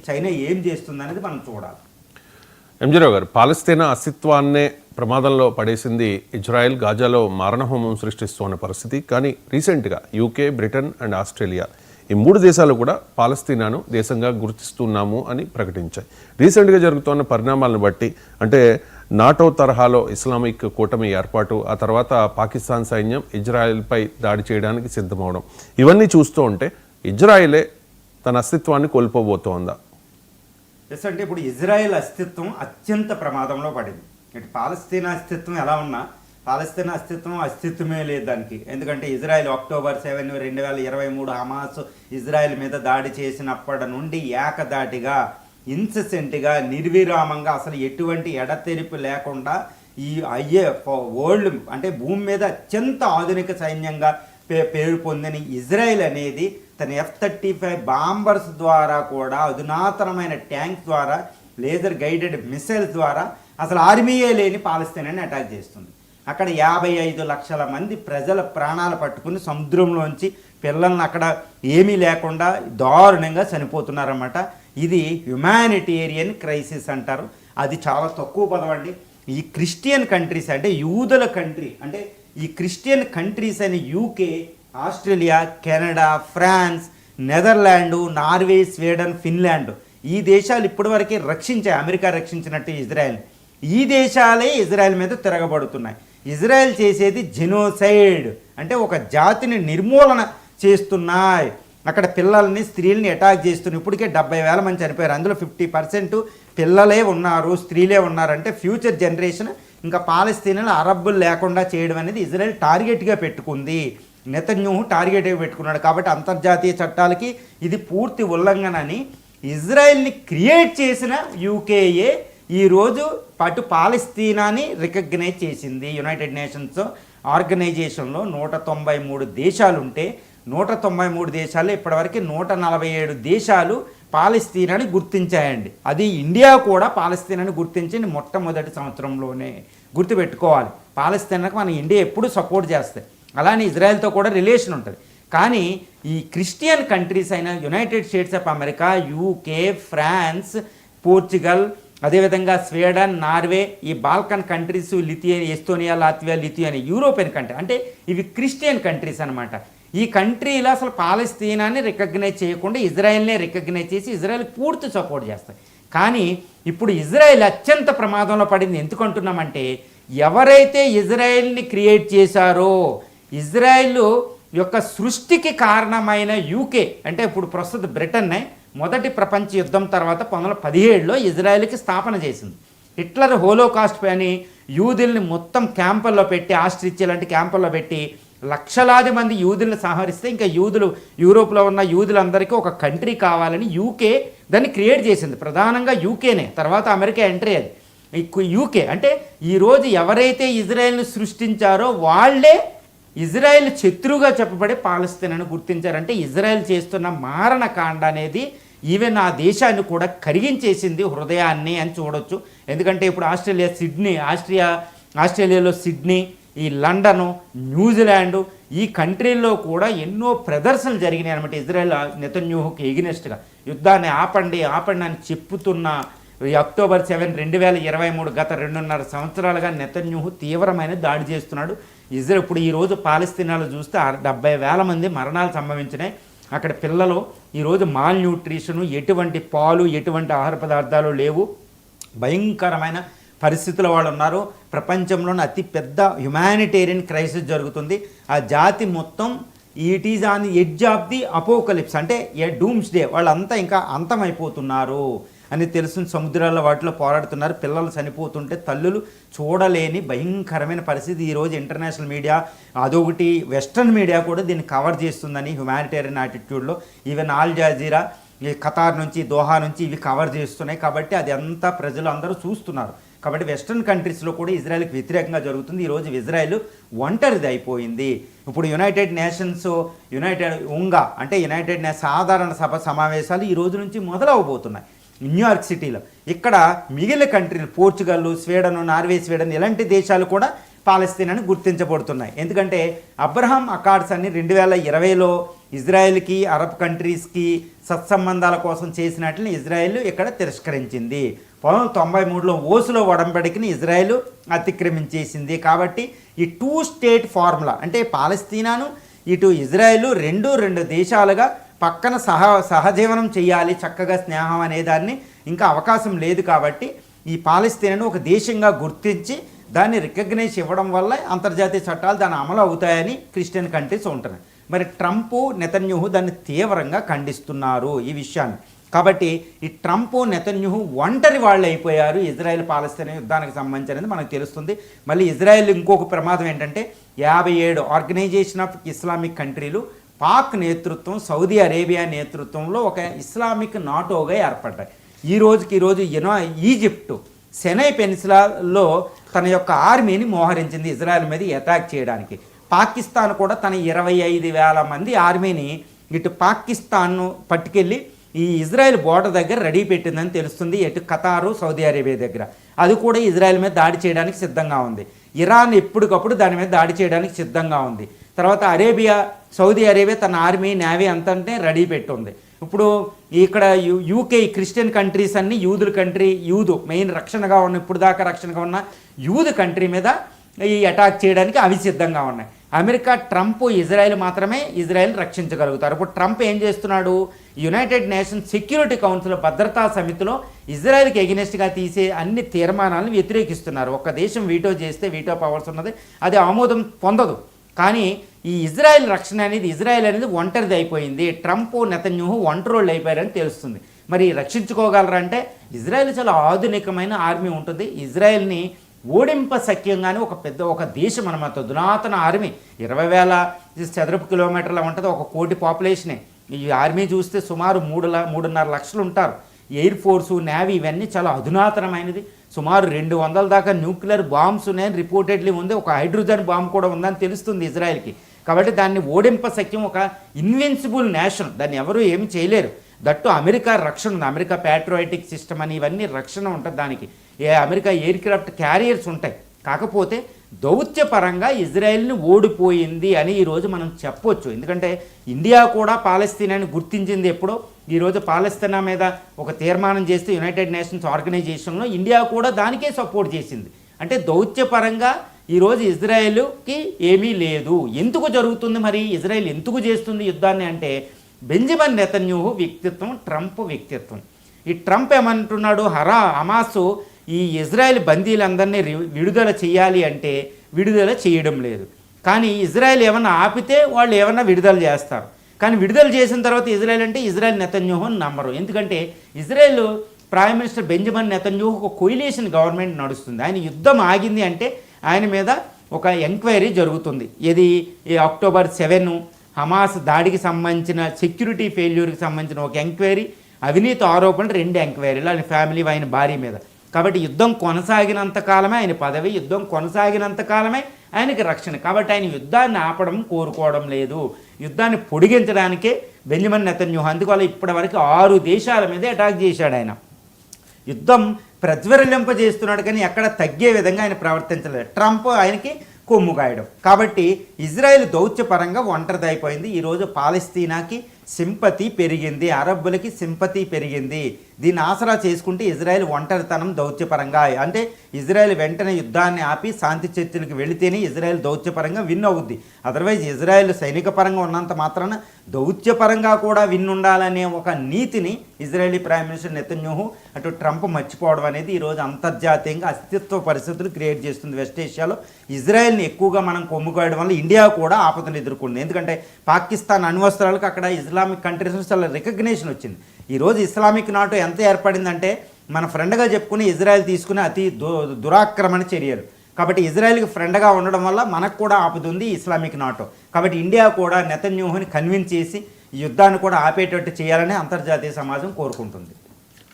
China ఏం చేస్తుంది అనేది మనం చూడాలి. ఎంజీరావు గారు, పాలస్తీనా అస్తిత్వాన్నే ప్రమాదంలో పడేసింది ఇజ్రాయెల్. గాజాలో మారణహోమం సృష్టిస్తున్న పరిస్థితి. కానీ రీసెంట్గా యూకే, బ్రిటన్ అండ్ ఆస్ట్రేలియా ఈ 3 దేశాలు కూడా పాలస్తీనాను దేశంగా గుర్తిస్తున్నాము అని ప్రకటించాయి. రీసెంట్గా జరుగుతున్న పరిణామాలను బట్టి, అంటే నాటో తరహాలో ఇస్లామిక్ కూటమి ఏర్పాటు, ఆ తర్వాత పాకిస్తాన్ సైన్యం ఇజ్రాయెల్పై దాడి చేయడానికి సిద్ధమవడం, ఇవన్నీ చూస్తూ ఉంటే ఇజ్రాయెలే తన అస్తిత్వాన్ని కోల్పోబోతోందా? ఎస్, అంటే ఇప్పుడు ఇజ్రాయెల్ అస్తిత్వం అత్యంత ప్రమాదంలో పడింది. ఇటు పాలస్తీనా అస్తిత్వం ఎలా ఉన్నా పాలస్తీనా అస్తిత్వమే లేదు దానికి. ఎందుకంటే ఇజ్రాయెల్ October 7, 2023 హమాస్ ఇజ్రాయెల్ మీద దాడి చేసినప్పటి నుండి ఏకదాటిగా ఇన్సెసెంట్గా నిర్విరామంగా అసలు ఎటువంటి ఎడతెరిపి లేకుండా ఈ వరల్డ్ అంటే భూమి మీద అత్యంత ఆధునిక సైన్యంగా పేరు పొందిన ఇజ్రాయెల్ అనేది తన F-35 బాంబర్స్ ద్వారా కూడా, అధునాతనమైన ట్యాంక్స్ ద్వారా, లేజర్ గైడెడ్ మిసైల్స్ ద్వారా అసలు ఆర్మీయే లేని పాలస్తీనాని అటాక్ చేస్తుంది. అక్కడ 55 లక్షల మంది ప్రజల ప్రాణాలు పట్టుకుని సముద్రంలోంచి పిల్లల్ని అక్కడ ఏమీ లేకుండా దారుణంగా చనిపోతున్నారన్నమాట. ఇది హ్యుమానిటేరియన్ క్రైసిస్ అంటారు. అది చాలా తక్కువ పదవండి. ఈ క్రిస్టియన్ కంట్రీస్ అంటే యూదుల కంట్రీ, అంటే ఈ క్రిస్టియన్ కంట్రీస్ అని UK, Australia, Canada, France, Netherland, Norway, Sweden, Finland ఈ దేశాలు ఇప్పటివరకే రక్షించాయి. America రక్షించినట్టు Israel. ఈ దేశాలే ఇజ్రాయెల్ మీద తిరగబడుతున్నాయి. ఇజ్రాయెల్ చేసేది జెనోసైడ్, అంటే ఒక జాతిని నిర్మూలన చేస్తున్నాయి. అక్కడ పిల్లల్ని, స్త్రీలని అటాక్ చేస్తున్నాయి. ఇప్పటికే 70,000 మంది చనిపోయారు. అందులో 50% పిల్లలే ఉన్నారు, స్త్రీలే ఉన్నారంటే ఫ్యూచర్ జనరేషన్ ఇంకా పాలస్తీనాలో అరబ్బులు లేకుండా చేయడం అనేది ఇజ్రాయెల్ టార్గెట్గా పెట్టుకుంది. నెతన్యాహు టార్గెట్గా పెట్టుకున్నాడు. కాబట్టి అంతర్జాతీయ చట్టాలకి ఇది పూర్తి ఉల్లంఘన అని ఇజ్రాయెల్ని క్రియేట్ చేసిన యూకేఏ ఈరోజు అటు పాలస్తీనాని రికగ్నైజ్ చేసింది. యునైటెడ్ నేషన్స్ ఆర్గనైజేషన్లో 193 దేశాలు ఉంటే 193 దేశాలు ఇప్పటివరకు 147 దేశాలు పాలస్తీనాని గుర్తించాయండి. అది ఇండియా కూడా పాలస్తీనాని గుర్తించింది మొట్టమొదటి సంవత్సరంలోనే. గుర్తుపెట్టుకోవాలి, పాలస్తీనాకు మన ఇండియా ఎప్పుడు సపోర్ట్ చేస్తాయి. అలానే ఇజ్రాయెల్తో కూడా రిలేషన్ ఉంటుంది. కానీ ఈ క్రిస్టియన్ కంట్రీస్ అయిన United States of America, UK, France, Portugal, అదేవిధంగా స్వీడన్, నార్వే, ఈ Balkan countries, Estonia, Latvia, Lithuania, European country, అంటే ఇవి క్రిస్టియన్ కంట్రీస్ అనమాట. ఈ కంట్రీలో అసలు పాలస్తీనాని రికగ్నైజ్ చేయకుండా ఇజ్రాయెల్నే రికగ్నైజ్ చేసి ఇజ్రాయెల్ పూర్తి సపోర్ట్ చేస్తాయి. కానీ ఇప్పుడు ఇజ్రాయెల్ అత్యంత ప్రమాదంలో పడింది. ఎందుకంటున్నామంటే ఎవరైతే ఇజ్రాయెల్ని క్రియేట్ చేశారో, ఇజ్రాయెల్ యొక్క సృష్టికి కారణమైన యూకే, అంటే ఇప్పుడు ప్రస్తుత బ్రిటన్నే మొదటి ప్రపంచ యుద్ధం తర్వాత 1917లో ఇజ్రాయెల్కి స్థాపన చేసింది. హిట్లర్ హోలోకాస్ట్ అని యూదుల్ని మొత్తం క్యాంపుల్లో పెట్టి, ఆస్ట్రిచ్ లాంటి క్యాంపుల్లో పెట్టి లక్షలాది మంది యూదుల్ని సంహరిస్తే ఇంకా యూరోప్లో ఉన్న యూదులందరికీ ఒక కంట్రీ కావాలని యూకే దాన్ని క్రియేట్ చేసింది. ప్రధానంగా యూకేనే, తర్వాత అమెరికా ఎంట్రీ. అది యూకే అంటే ఈరోజు ఎవరైతే ఇజ్రాయెల్ని సృష్టించారో వాళ్ళే ఇజ్రాయెల్ శత్రువుగా చెప్పబడే పాలస్తీనాను గుర్తించారంటే ఇజ్రాయెల్ చేస్తున్న మారణకాండ అనేది ఈవెన్ ఆ దేశాన్ని కూడా కరిగించేసింది, హృదయాన్ని అని చూడొచ్చు. ఎందుకంటే ఇప్పుడు ఆస్ట్రేలియాలో సిడ్నీ, ఈ లండను, న్యూజిలాండు, ఈ కంట్రీల్లో కూడా ఎన్నో ప్రదర్శనలు జరిగినాయి అనమాట. ఇజ్రాయెల్ నెతన్యాహుకి ఎగినెస్ట్గా యుద్ధాన్ని ఆపండి అని చెప్పుతున్న October 7, 2023 గత 2.5 సంవత్సరాలుగా నెతన్యాహు తీవ్రమైన దాడి చేస్తున్నాడు. ఇజ్రాయెల్ ఇప్పుడు ఈరోజు పాలస్తీనాలో చూస్తే 70,000 మంది మరణాలు సంభవించినాయి. అక్కడ పిల్లలు ఈరోజు మాల్ న్యూట్రిషను, ఎటువంటి పాలు, ఎటువంటి ఆహార పదార్థాలు లేవు. భయంకరమైన పరిస్థితుల వాళ్ళు ఉన్నారు. ప్రపంచంలోని అతిపెద్ద హ్యుమానిటేరియన్ క్రైసిస్ జరుగుతుంది. ఆ జాతి మొత్తం it is on the edge of the Apocalypse, అంటే డూమ్స్ డే. వాళ్ళంతా ఇంకా అంతమైపోతున్నారు అని తెలుసుని సముద్రాల్లో వాటిలో పోరాడుతున్నారు. పిల్లలు చనిపోతుంటే తల్లులు చూడలేని భయంకరమైన పరిస్థితి. ఈరోజు ఇంటర్నేషనల్ మీడియా, అదొకటి వెస్ట్రన్ మీడియా కూడా దీన్ని కవర్ చేస్తుందని హ్యుమానిటేరియన్ యాటిట్యూడ్లో. ఈవెన్ ఆల్ జజీరా, ఈ ఖతార్ నుంచి, దోహా నుంచి ఇవి కవర్ చేస్తున్నాయి. కాబట్టి అది అంతా ప్రజలు అందరూ చూస్తున్నారు. కాబట్టి వెస్ట్రన్ కంట్రీస్లో కూడా ఇజ్రాయెల్కి వ్యతిరేకంగా జరుగుతుంది. ఈరోజు ఇజ్రాయెల్ ఒంటరిది అయిపోయింది. ఇప్పుడు యునైటెడ్ నేషన్స్ అంటే యునైటెడ్ సాధారణ సభ సమావేశాలు ఈ రోజు నుంచి మొదలవబోతున్నాయి న్యూయార్క్ సిటీలో. ఇక్కడ మిగిలిన కంట్రీలు, పోర్చుగల్, స్వీడన్, నార్వే, స్వీడన్ ఇలాంటి దేశాలు కూడా పాలస్తీనాని గుర్తించబడుతున్నాయి. ఎందుకంటే అబ్రహాం అకార్డ్స్ అన్ని 2020లో ఇజ్రాయెల్కి అరబ్ కంట్రీస్కి సత్సంబంధాల కోసం చేసినట్లు ఇజ్రాయెల్ ఇక్కడ తిరస్కరించింది. 1993లో ఓస్లో ఒడంబడికని ఇజ్రాయెల్ అతిక్రమించేసింది. కాబట్టి ఈ 2 స్టేట్ ఫార్ములా అంటే పాలస్తీనాను ఇటు ఇజ్రాయెల్ రెండు దేశాలుగా పక్కన సహజీవనం చేయాలి, చక్కగా స్నేహం అనేదాన్ని ఇంకా అవకాశం లేదు. కాబట్టి ఈ పాలస్తీనాను ఒక దేశంగా గుర్తించి దాన్ని రికగ్నైజ్ ఇవ్వడం వల్ల అంతర్జాతీయ చట్టాలు దాని అమలు అవుతాయని క్రిస్టియన్ కంట్రీస్ ఉంటున్నాయి. మరి ట్రంప్, నెతన్యాహు దాన్ని తీవ్రంగా ఖండిస్తున్నారు ఈ విషయాన్ని. కాబట్టి ఈ ట్రంప్, నెతన్యాహు ఒంటరి వాళ్ళు అయిపోయారు ఇజ్రాయెల్ పాలస్తీనా యుద్ధానికి సంబంధించి అనేది మనకు తెలుస్తుంది. మళ్ళీ ఇజ్రాయెల్ ఇంకొక ప్రమాదం ఏంటంటే 57 ఆర్గనైజేషన్ ఆఫ్ ఇస్లామిక్ కంట్రీలు పాక్ నేతృత్వం, సౌదీ అరేబియా నేతృత్వంలో ఒక ఇస్లామిక్ నాటోగా ఏర్పడ్డాయి. ఈ రోజు ఈజిప్టు సెనై పెనిన్సులాలో తన యొక్క ఆర్మీని మోహరించింది ఇజ్రాయెల్ మీద అటాక్ చేయడానికి. పాకిస్తాన్ కూడా తన 25,000 మంది ఆర్మీని ఇటు పాకిస్తాన్ను పట్టుకెళ్ళి ఈ ఇజ్రాయెల్ బోర్డర్ దగ్గర రెడీ పెట్టిందని తెలుస్తుంది. ఇటు ఖతారు, సౌదీ అరేబియా దగ్గర అది కూడా ఇజ్రాయెల్ మీద దాడి చేయడానికి సిద్ధంగా ఉంది. ఇరాన్ ఎప్పటికప్పుడు దాని మీద దాడి చేయడానికి సిద్ధంగా ఉంది. తర్వాత సౌదీ అరేబియా తన ఆర్మీ, నేవీ అంతంటే రెడీ పెట్టుంది. ఇప్పుడు ఇక్కడ యూకే క్రిస్టియన్ కంట్రీస్ అన్ని యూదు మెయిన్ రక్షణగా ఉన్న, ఇప్పుడు దాకా రక్షణగా ఉన్న యూదు కంట్రీ మీద ఈ అటాక్ చేయడానికి అవి సిద్ధంగా ఉన్నాయి. అమెరికా, ట్రంప్, ఇజ్రాయెల్ మాత్రమే ఇజ్రాయెల్ రక్షించగలుగుతారు. ఇప్పుడు ట్రంప్ ఏం చేస్తున్నాడు? యునైటెడ్ నేషన్స్ సెక్యూరిటీ కౌన్సిల్ భద్రతా సమితిలో ఇజ్రాయెల్కి ఎగెనెస్ట్గా తీసే అన్ని తీర్మానాలను వ్యతిరేకిస్తున్నారు. ఒక దేశం వీటో చేస్తే, వీటో పవర్స్ ఉన్నది, అది ఆమోదం పొందదు. కానీ ఈ ఇజ్రాయెల్ రక్షణ అనేది, ఇజ్రాయెల్ అనేది ఒంటరిది అయిపోయింది. ట్రంప్, నెతన్యాహు ఒంటరోళ్ళు అయిపోయారని తెలుస్తుంది. మరి రక్షించుకోగలరంటే ఇజ్రాయెల్ చాలా ఆధునికమైన ఆర్మీ ఉంటుంది. ఇజ్రాయెల్ని ఓడింప సఖ్యంగానే ఒక దేశం అన్నమాట, ధునాతన ఆర్మీ, 20,000 చదరపు కిలోమీటర్ల ఉంటుంది, 1 కోటి పాపులేషనే. ఈ ఆర్మీ చూస్తే సుమారు 3.5 లక్షలు ఉంటారు. ఎయిర్ ఫోర్సు, నేవీ ఇవన్నీ చాలా అధునాతనమైనది. సుమారు 200 దాకా న్యూక్లియర్ బాంబ్స్ ఉన్నాయని రిపోర్టెడ్లీ ఉంది. ఒక హైడ్రోజన్ బాంబ్ కూడా ఉందని తెలుస్తుంది ఇజ్రాయెల్కి. కాబట్టి దాన్ని ఓడింప సఖ్యం, ఒక ఇన్విన్సిబుల్ నేషన్, దాన్ని ఎవరు ఏమి చేయలేరు. దట్టు అమెరికా రక్షణ ఉంది, అమెరికా ప్యాట్రియాటిక్ సిస్టమ్ అని ఇవన్నీ రక్షణ ఉంటుంది దానికి. అమెరికా ఎయిర్ క్రాఫ్ట్ క్యారియర్స్ ఉంటాయి. కాకపోతే దౌత్యపరంగా ఇజ్రాయెల్ని ఓడిపోయింది అని ఈరోజు మనం చెప్పొచ్చు. ఎందుకంటే ఇండియా కూడా పాలస్తీనాని గుర్తించింది ఎప్పుడో. ఈరోజు పాలస్తీనా మీద ఒక తీర్మానం చేస్తే యునైటెడ్ నేషన్స్ ఆర్గనైజేషన్లో ఇండియా కూడా దానికే సపోర్ట్ చేసింది. అంటే దౌత్యపరంగా ఈరోజు ఇజ్రాయెల్కి ఏమీ లేదు. ఎందుకు జరుగుతుంది మరి? ఇజ్రాయెల్ ఎందుకు చేస్తుంది యుద్ధాన్ని అంటే బెంజమిన్ నెతన్యాహు వ్యక్తిత్వం, ట్రంప్ వ్యక్తిత్వం. ఈ ట్రంప్ ఏమంటున్నాడు? హమాసు ఈ ఇజ్రాయెల్ బందీలందరినీ విడుదల చేయాలి అంటే విడుదల చేయడం లేదు. కానీ ఇజ్రాయెల్ ఏమన్నా ఆపితే వాళ్ళు ఏమన్నా విడుదల చేస్తారు. కానీ విడుదల చేసిన తర్వాత ఇజ్రాయెల్ అంటే ఇజ్రాయెల్ నెతన్యాహు అని నమ్మరు. ఎందుకంటే Israel prime minister Benjamin Netanyahu ఒక కొయిలేషన్ గవర్నమెంట్ నడుస్తుంది. ఆయన యుద్ధం ఆగింది అంటే ఆయన మీద ఒక ఎంక్వైరీ జరుగుతుంది. ఇది అక్టోబర్ 7 హమాస్ దాడికి సంబంధించిన సెక్యూరిటీ ఫెయిల్యూర్కి సంబంధించిన ఒక ఎంక్వైరీ, అవినీతి ఆరోపణలు 2 ఎంక్వైరీలు ఆయన ఫ్యామిలీ, ఆయన భార్య మీద. కాబట్టి యుద్ధం కొనసాగినంత కాలమే ఆయన పదవి, యుద్ధం కొనసాగినంత కాలమే ఆయనకి రక్షణ. కాబట్టి ఆయన యుద్ధాన్ని ఆపడం కోరుకోవడం లేదు, యుద్ధాన్ని పొడిగించడానికే బెంజమిన్ నెతన్యాహు. అందువల్ల ఇప్పటివరకు 6 దేశాల మీద అటాక్ చేశాడు ఆయన. యుద్ధం ప్రజ్వరిలింపజేస్తున్నాడు కానీ ఎక్కడ తగ్గే విధంగా ఆయన ప్రవర్తించలేదు. ట్రంప్ ఆయనకి కొమ్ము కాయడం. కాబట్టి ఇజ్రాయెల్ దౌత్యపరంగా ఒంటరిదైపోయింది. ఈరోజు పాలస్తీనాకి సింపతి పెరిగింది, అరబ్బులకి సింపతి పెరిగింది. దీన్ని ఆసరా చేసుకుంటే ఇజ్రాయెల్ ఒంటరితనం దౌత్యపరంగా, అంటే ఇజ్రాయెల్ వెంటనే యుద్ధాన్ని ఆపి శాంతి చర్చలకు వెళితేనే ఇజ్రాయెల్ దౌత్యపరంగా విన్ అవుద్ది. అదర్వైజ్ ఇజ్రాయెల్ సైనిక పరంగా ఉన్నంత మాత్రాన దౌత్యపరంగా కూడా విన్ ఉండాలనే ఒక నీతిని ఇజ్రాయెలీ ప్రైమ్ మినిస్టర్ నెతన్యాహు అటు ట్రంప్ మర్చిపోవడం అనేది ఈరోజు అంతర్జాతీయంగా అస్తిత్వ పరిస్థితులు క్రియేట్ చేస్తుంది. వెస్ట్ ఏషియాలో ఇజ్రాయెల్ని ఎక్కువగా మనం కొమ్ముకోవడం వల్ల ఇండియా కూడా ఆపదను ఎదుర్కొంది. ఎందుకంటే పాకిస్తాన్ అణ్వస్త్రాలకు అక్కడ ఇస్లామిక్ కంట్రీస్ చాలా రికగ్నేషన్ వచ్చింది. ఈరోజు ఇస్లామిక్ నాటో ఎంత ఏర్పడిందంటే మన ఫ్రెండ్గా చెప్పుకుని ఇజ్రాయెల్ తీసుకునే అతి దురాక్రమణ చర్యలు. కాబట్టి ఇజ్రాయెల్కి ఫ్రెండ్గా ఉండడం వల్ల మనకు కూడా ఆపుతుంది ఇస్లామిక్ నాటో. కాబట్టి ఇండియా కూడా నెతన్యాహుని కన్విన్స్ చేసి ఈ యుద్ధాన్ని కూడా ఆపేటట్టు చేయాలని అంతర్జాతీయ సమాజం కోరుకుంటుంది.